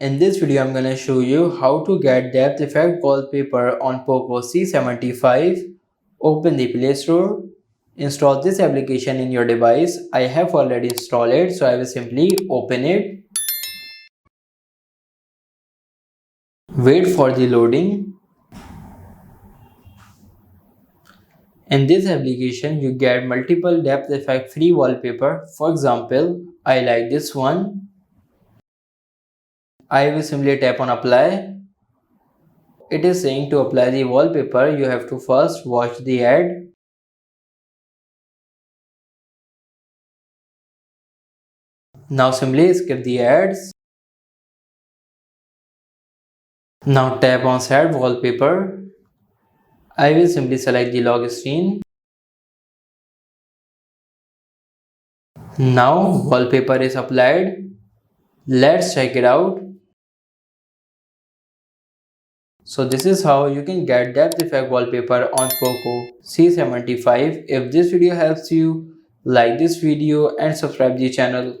In this video, I'm gonna show you how to get depth effect wallpaper on Poco C75. Open the Play Store. Install this application in your device. I have already installed it, so I will simply open it. Wait for the loading. In this application, you get multiple depth effect free wallpaper. For example, I like this one. I will simply tap on apply. It is saying to apply the wallpaper, you have to first watch the ad. Now simply skip the ads. Now tap on set wallpaper. I will simply select the log screen. Now wallpaper is applied. Let's check it out. So this is how you can get depth effect wallpaper on Poco C75. If this video helps you, like this video and subscribe the channel.